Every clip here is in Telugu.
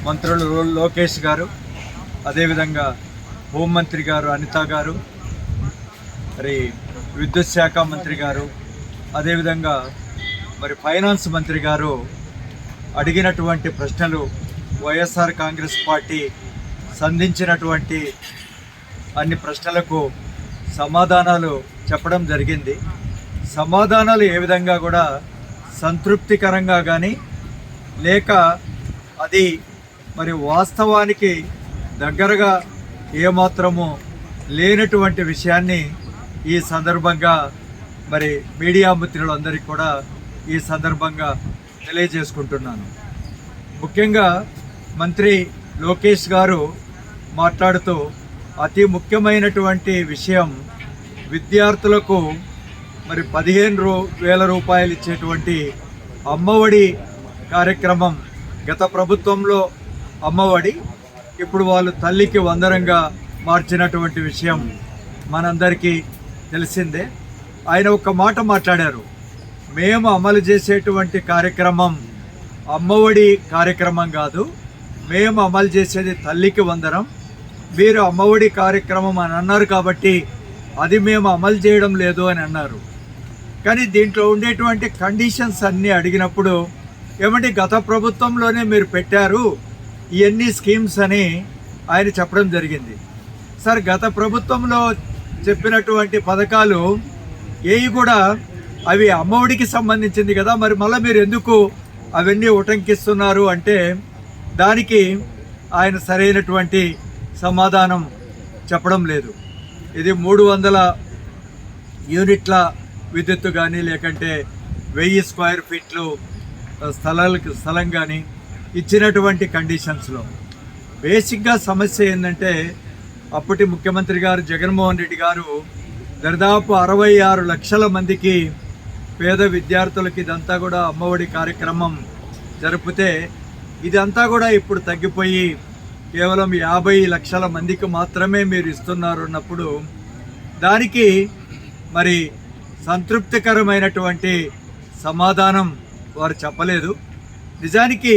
మంత్రులు లోకేష్ గారు, అదేవిధంగా హోంమంత్రి గారు అనిత గారు, మరి విద్యుత్ శాఖ మంత్రి గారు, అదేవిధంగా మరి ఫైనాన్స్ మంత్రి గారు అడిగినటువంటి ప్రశ్నలు, వైఎస్ఆర్ కాంగ్రెస్ పార్టీ సంధించినటువంటి అన్ని ప్రశ్నలకు సమాధానాలు చెప్పడం జరిగింది. సమాధానాలు ఏ విధంగా కూడా సంతృప్తికరంగా కానీ లేక అది మరి వాస్తవానికి దగ్గరగా ఏమాత్రము లేనటువంటి విషయాన్ని ఈ సందర్భంగా మరి మీడియా మిత్రులందరికీ కూడా ఈ సందర్భంగా తెలియజేసుకుంటున్నాను. ముఖ్యంగా మంత్రి లోకేష్ గారు మాట్లాడుతూ అతి ముఖ్యమైనటువంటి విషయం, విద్యార్థులకు మరి 15,000 రూపాయలు ఇచ్చేటువంటి అమ్మఒడి కార్యక్రమం, గత ప్రభుత్వంలో అమ్మఒడి ఇప్పుడు వాళ్ళు తల్లికి వందనంగా మార్చినటువంటి విషయం మనందరికీ తెలిసిందే. ఆయన ఒక మాట మాట్లాడారు, మేము అమలు చేసేటువంటి కార్యక్రమం అమ్మఒడి కార్యక్రమం కాదు, మేము అమలు చేసేది తల్లికి వందనం. మీరు అమ్మఒడి కార్యక్రమం అని అన్నారు కాబట్టి అది మేము అమలు చేయడం లేదు అని అన్నారు. కానీ దీంట్లో ఉండేటువంటి కండిషన్స్ అన్నీ అడిగినప్పుడు ఏమంటే గత ప్రభుత్వంలోనే మీరు పెట్టారు ఇవన్నీ స్కీమ్స్ అని ఆయన చెప్పడం జరిగింది. సార్, గత ప్రభుత్వంలో చెప్పినటువంటి పథకాలు ఏవి కూడా అవి అమ్మఒడికి సంబంధించింది కదా, మరి మళ్ళీ మీరు ఎందుకు అవన్నీ ఉటంకిస్తున్నారు అంటే దానికి ఆయన సరైనటువంటి సమాధానం చెప్పడం లేదు. ఇది 300 యూనిట్ల విద్యుత్తు కానీ లేకంటే 1000 స్క్వేర్ ఫీట్లు స్థలం కానీ ఇచ్చినటువంటి కండిషన్స్లో బేసిక్గా సమస్య ఏంటంటే అప్పటి ముఖ్యమంత్రి గారు జగన్మోహన్ రెడ్డి గారు దాదాపు 66 లక్షల మందికి పేద విద్యార్థులకి ఇదంతా కూడా అమ్మఒడి కార్యక్రమం జరిపితే ఇదంతా కూడా ఇప్పుడు తగ్గిపోయి కేవలం 50 లక్షల మందికి మాత్రమే మీరు ఇస్తున్నారు అన్నప్పుడు దానికి మరి సంతృప్తికరమైనటువంటి సమాధానం వారు చెప్పలేదు. నిజానికి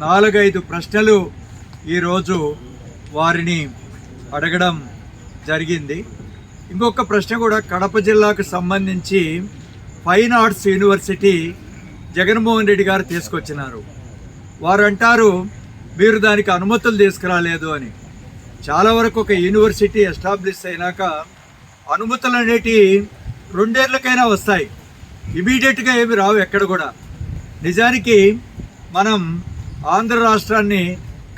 4-5 ప్రశ్నలు ఈరోజు వారిని అడగడం జరిగింది. ఇంకొక ప్రశ్న కూడా కడప జిల్లాకు సంబంధించి fine arts university Jaganmohan Reddy గారు తీసుకొచ్చినారు. వారు అంటారు మీరు దానికి అనుమతులు తీసుకురాలేదు అని. చాలా వరకు ఒక యూనివర్సిటీ ఎస్టాబ్లిష్ అయినాక అనుమతులు అనేటివి 2 ఏళ్ళకైనా వస్తాయి, ఇమీడియట్గా ఏమి రావు ఎక్కడ కూడా. నిజానికి మనం ఆంధ్ర రాష్ట్రాన్ని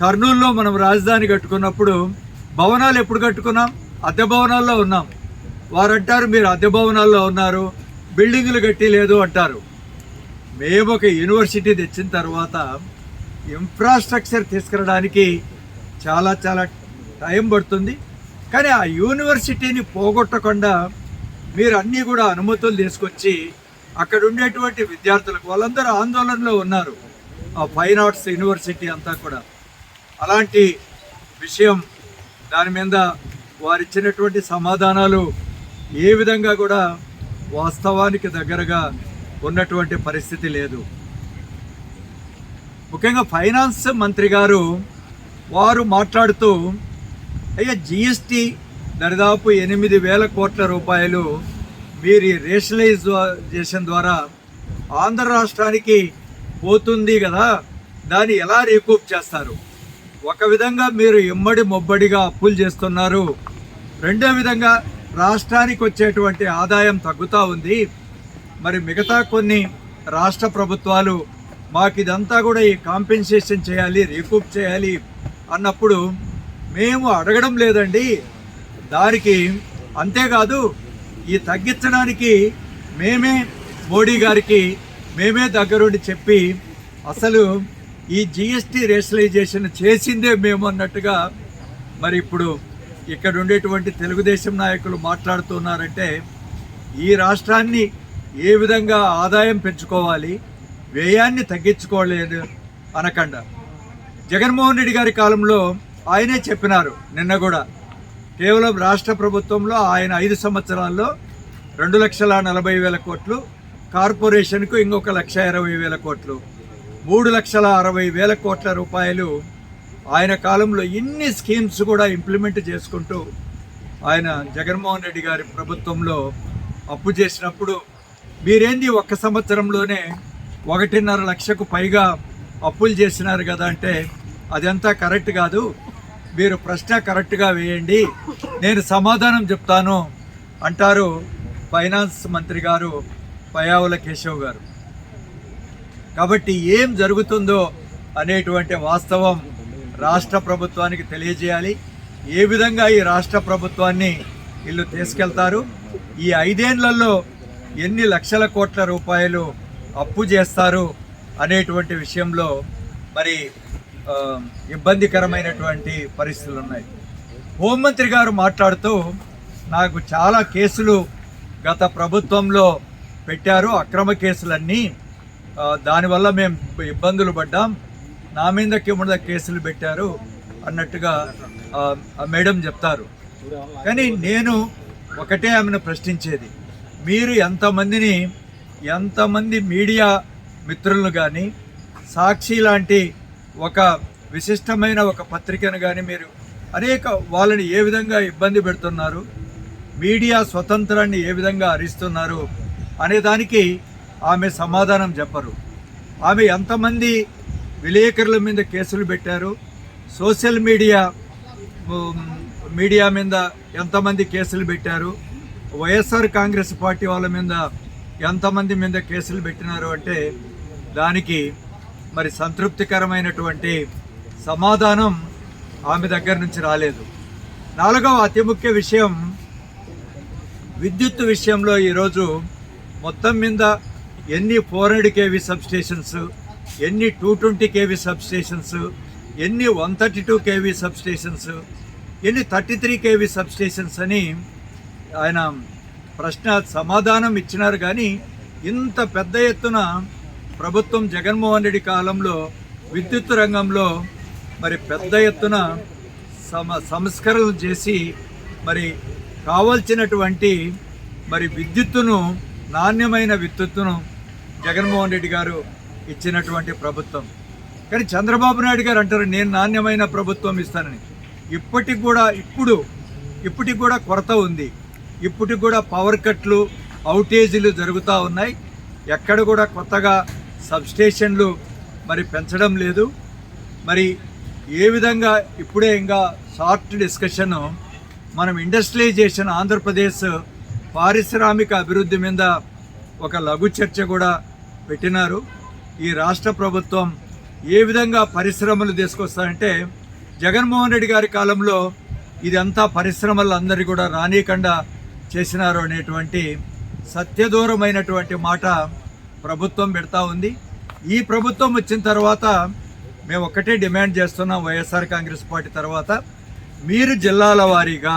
కర్నూలులో మనం రాజధాని కట్టుకున్నప్పుడు భవనాలు ఎప్పుడు కట్టుకున్నాం? అద్దె భవనాల్లో ఉన్నాం. వారు అంటారు మీరు అద్దె భవనాల్లో ఉన్నారు, బిల్డింగులు కట్టి లేదు అంటారు. మేము ఒక యూనివర్సిటీ తెచ్చిన తర్వాత ఇన్ఫ్రాస్ట్రక్చర్ తీసుకురావడానికి చాలా టైం పడుతుంది. కానీ ఆ యూనివర్సిటీని పోగొట్టకుండా మీరు అన్నీ కూడా అనుమతులు తీసుకొచ్చి అక్కడ ఉండేటువంటి విద్యార్థులకు, వాళ్ళందరూ ఆందోళనలో ఉన్నారు, ఆ ఫైన్ ఆర్ట్స్ యూనివర్సిటీ అంతా కూడా. అలాంటి విషయం దాని మీద వారు ఇచ్చినటువంటి సమాధానాలు ఏ విధంగా కూడా వాస్తవానికి దగ్గరగా ఉన్నటువంటి పరిస్థితి లేదు. ముఖ్యంగా ఫైనాన్స్ మంత్రి గారు వారు మాట్లాడుతూ అయ్యా జిఎస్టీ దాదాపు 8,000 కోట్ల రూపాయలు మీరు రేషనలైజేషన్ ద్వారా ఆంధ్ర రాష్ట్రానికి పోతుంది కదా, దాన్ని ఎలా రీకూప్ చేస్తారు? ఒక విధంగా మీరు ఇమ్మడి మొబ్బడిగా అప్పులు చేస్తున్నారు, రెండో విధంగా రాష్ట్రానికి వచ్చేటువంటి ఆదాయం తగ్గుతూ ఉంది. మరి మిగతా కొన్ని రాష్ట్ర ప్రభుత్వాలు మాకు ఇదంతా కూడా ఈ కాంపెన్సేషన్ చేయాలి, రీకూప్ చేయాలి అన్నప్పుడు మేము అడగడం లేదండి. దానికి అంతేకాదు ఈ తగ్గించడానికి మేమే మోడీ గారికి మేమే దగ్గరుండి చెప్పి అసలు ఈ జిఎస్టీ రేషనలైజేషన్ చేసిందే మేము అన్నట్టుగా మరి ఇప్పుడు ఇక్కడ ఉండేటువంటి తెలుగుదేశం నాయకులు మాట్లాడుతున్నారంటే ఈ రాష్ట్రాన్ని ఏ విధంగా ఆదాయం పెంచుకోవాలి, వ్యయాన్ని తగ్గించుకోలేదు అనకుండా. జగన్మోహన్ రెడ్డి గారి కాలంలో ఆయనే చెప్పినారు, నిన్న కూడా కేవలం రాష్ట్ర ప్రభుత్వంలో ఆయన 5 సంవత్సరాల్లో 2,40,40,000 కోట్లు, కార్పొరేషన్కు ఇంకొక 1,20,000 కోట్లు. 3,60,000 కోట్ల రూపాయలు ఆయన కాలంలో ఇన్ని స్కీమ్స్ కూడా ఇంప్లిమెంట్ చేసుకుంటూ ఆయన జగన్మోహన్ రెడ్డి గారి ప్రభుత్వంలో అప్పు చేసినప్పుడు మీరేంది ఒక్క సంవత్సరంలోనే 1.5 లక్షకు పైగా అప్పులు చేసినారు కదా అంటే అదంతా కరెక్ట్ కాదు, మీరు ప్రశ్న కరెక్ట్గా వేయండి, నేను సమాధానం చెప్తాను అంటారు ఫైనాన్స్ మంత్రి గారు పయ్యావుల కేశవ్ గారు. కాబట్టి ఏం జరుగుతుందో అనేటువంటి వాస్తవం రాష్ట్ర ప్రభుత్వానికి తెలియజేయాలి. ఏ విధంగా ఈ రాష్ట్ర ప్రభుత్వాన్ని వీళ్ళు తీసుకెళ్తారు, ఈ 5 ఏళ్లలో ఎన్ని లక్షల కోట్ల రూపాయలు అప్పు చేస్తారు అనేటువంటి విషయంలో మరి ఇబ్బందికరమైనటువంటి పరిస్థితులు ఉన్నాయి. హోంమంత్రి గారు మాట్లాడుతూ నాకు చాలా కేసులు గత ప్రభుత్వంలో పెట్టారు, అక్రమ కేసులన్నీ, దానివల్ల మేము ఇబ్బందులు పడ్డాం, నా మీద కేసులు పెట్టారు అన్నట్టుగా మేడం చెప్తారు. కానీ నేను ఒకటే ఆమెను ప్రశ్నించేది, మీరు ఎంతమంది మీడియా మిత్రులను కానీ సాక్షి లాంటి ఒక విశిష్టమైన ఒక పత్రికను కానీ మీరు వాళ్ళని ఏ విధంగా ఇబ్బంది పెడుతున్నారు, మీడియా స్వతంత్రాన్ని ఏ విధంగా హరిస్తున్నారు అనే దానికి ఆమె సమాధానం చెప్పరు. ఆమె ఎంతమంది విలేకరుల మీద కేసులు పెట్టారు, సోషల్ మీడియా మీద ఎంతమంది కేసులు పెట్టారు, వైఎస్ఆర్ కాంగ్రెస్ పార్టీ వాళ్ళ మీద ఎంతమంది మీద కేసులు పెట్టినారు అంటే దానికి మరి సంతృప్తికరమైనటువంటి సమాధానం ఆమె దగ్గర నుంచి రాలేదు. 4వ అతి ముఖ్య విషయం, విద్యుత్ విషయంలో ఈరోజు మొత్తం మీద ఎన్ని 400 kV సబ్స్టేషన్స్, ఎన్ని 220 kV సబ్స్టేషన్స్, ఎన్ని 132 kV సబ్స్టేషన్స్, ఎన్ని 33 kV సబ్స్టేషన్స్ అని ఆయన ప్రశ్న సమాధానం ఇచ్చినారు. కానీ ఇంత పెద్ద ఎత్తున ప్రభుత్వం జగన్మోహన్ రెడ్డి కాలంలో విద్యుత్ రంగంలో మరి పెద్ద ఎత్తున సంస్కరణలు చేసి మరి కావాల్సినటువంటి మరి విద్యుత్తును, నాణ్యమైన విద్యుత్తును జగన్మోహన్ రెడ్డి గారు ఇచ్చినటువంటి ప్రభుత్వం. కానీ చంద్రబాబు నాయుడు గారు అంటారు నేను నాణ్యమైన ప్రభుత్వం ఇస్తానని. ఇప్పటికి కూడా కొరత ఉంది, ఇప్పటికి కూడా పవర్ కట్లు, అవుటేజీలు జరుగుతూ ఉన్నాయి. ఎక్కడ కూడా కొత్తగా సబ్స్టేషన్లు మరి పెంచడం లేదు. మరి ఏ విధంగా ఇప్పుడే ఇంకా షార్ట్ డిస్కషన్, మనం ఇండస్ట్రియలైజేషన్, ఆంధ్రప్రదేశ్ పారిశ్రామిక అభివృద్ధి మీద ఒక లఘు చర్చ కూడా పెట్టినారు. ఈ రాష్ట్ర ప్రభుత్వం ఏ విధంగా పరిశ్రమలు తీసుకొస్తారంటే జగన్మోహన్ రెడ్డి గారి కాలంలో ఇదంతా పరిశ్రమలు అందరికీ కూడా రానీయకుండా చేసినారు అనేటువంటి సత్యదూరమైనటువంటి మాట ప్రభుత్వం పెడతా ఉంది. ఈ ప్రభుత్వం వచ్చిన తర్వాత మేము ఒకటే డిమాండ్ చేస్తున్నాం, వైఎస్ఆర్ కాంగ్రెస్ పార్టీ తర్వాత మీరు జిల్లాల వారీగా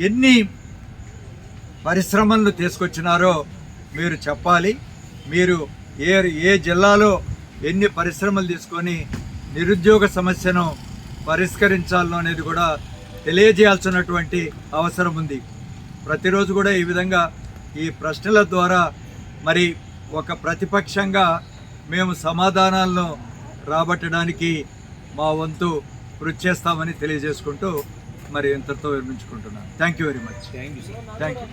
ఎన్ని పరిశ్రమలను తీసుకొచ్చినారో మీరు చెప్పాలి. మీరు ఏ జిల్లాలో ఎన్ని పరిశ్రమలు తీసుకొని నిరుద్యోగ సమస్యను పరిష్కరించాలో అనేది కూడా తెలియజేయాల్సినటువంటి అవసరం ఉంది. ప్రతిరోజు కూడా ఈ విధంగా ఈ ప్రశ్నల ద్వారా మరి ఒక ప్రతిపక్షంగా మేము సమాధానాలను రాబట్టడానికి మా వంతు కృషి చేస్తామని తెలియజేసుకుంటూ మరి ఇంతటితో విరమించుకుంటున్నాను. Thank you very much. Thank you sir. Thank you.